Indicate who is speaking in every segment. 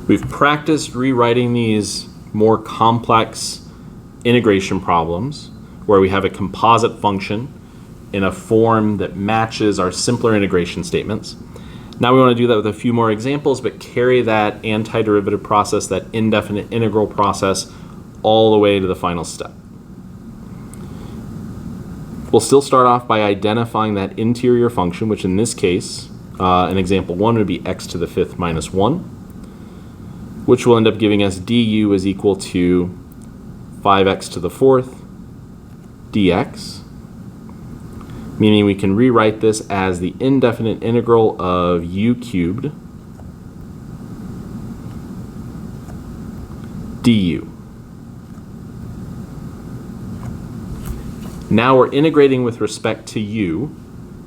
Speaker 1: We've practiced rewriting these more complex integration problems where we have a composite function in a form that matches our simpler integration statements. Now we want to do that with a few more examples, but carry that antiderivative process, that indefinite integral process, all the way to the final step. We'll still start off by identifying that interior function, which in this case, in example 1 would be x to the 5th minus 1, which will end up giving us du is equal to 5x to the 4th dx, meaning we can rewrite this as the indefinite integral of u cubed du. Now we're integrating with respect to u,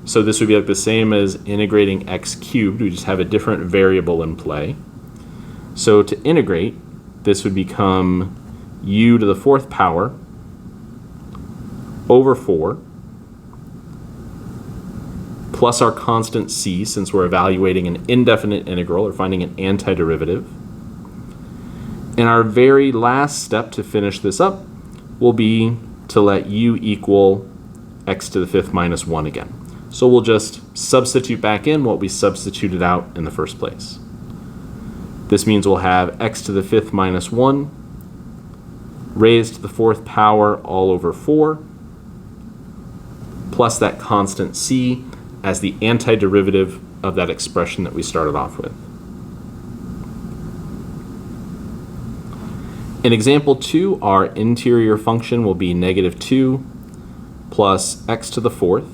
Speaker 1: so this would be like the same as integrating x cubed, we just have a different variable in play. So to integrate, this would become u to the 4th power over 4 plus our constant c, since we're evaluating an indefinite integral or finding an antiderivative. And our very last step to finish this up will be to let u equal x to the 5th minus 1 again. So we'll just substitute back in what we substituted out in the first place. This means we'll have x to the 5th minus 1 raised to the 4th power all over 4 plus that constant c as the antiderivative of that expression that we started off with. In example 2, our interior function will be negative 2 plus x to the 4th,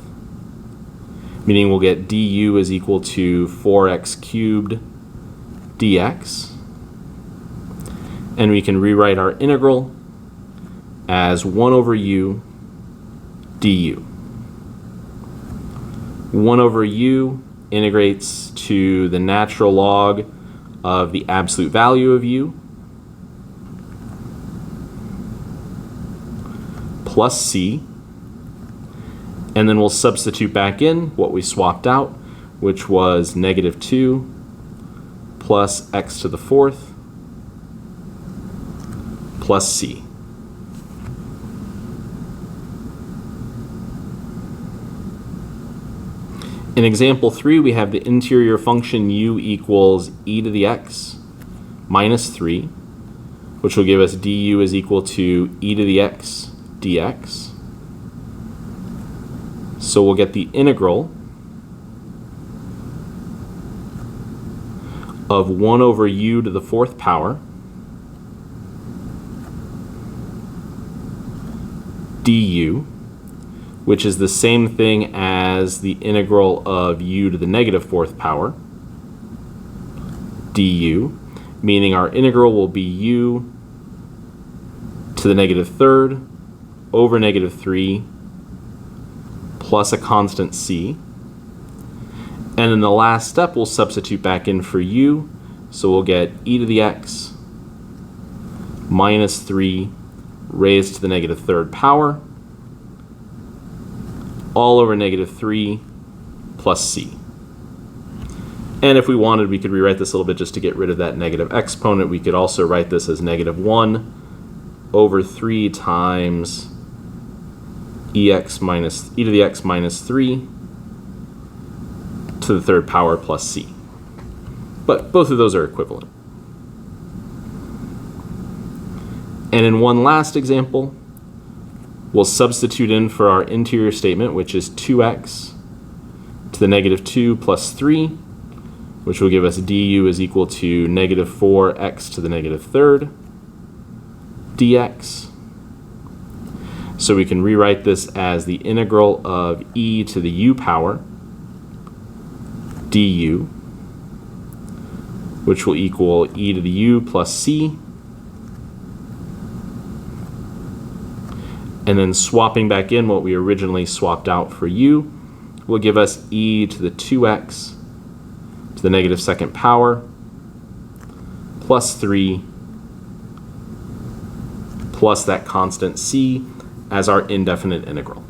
Speaker 1: meaning we'll get du is equal to 4x cubed dx. And we can rewrite our integral as 1 over u du. 1 over u integrates to the natural log of the absolute value of u plus c, and then we'll substitute back in what we swapped out, which was negative 2 plus x to the 4th plus c. In example 3, we have the interior function u equals e to the x minus 3, which will give us du is equal to e to the x dx. So we'll get the integral of 1 over u to the 4th power du, which is the same thing as the integral of u to the negative 4th power du, meaning our integral will be u to the negative 3rd over negative 3 plus a constant c. And in the last step, we'll substitute back in for u, so we'll get e to the x minus 3 raised to the negative 3rd power all over negative 3 plus c. And if we wanted, we could rewrite this a little bit just to get rid of that negative exponent. We could also write this as negative 1 over 3 times e to the x minus 3 to the 3rd power plus c. But both of those are equivalent. And in one last example, we'll substitute in for our interior statement, which is 2x to the negative 2 plus 3, which will give us du is equal to negative 4x to the negative 3rd dx. So we can rewrite this as the integral of e to the u power du, which will equal e to the u plus c. And then swapping back in what we originally swapped out for u will give us e to the 2x to the negative 2nd power plus 3 plus that constant c as our indefinite integral.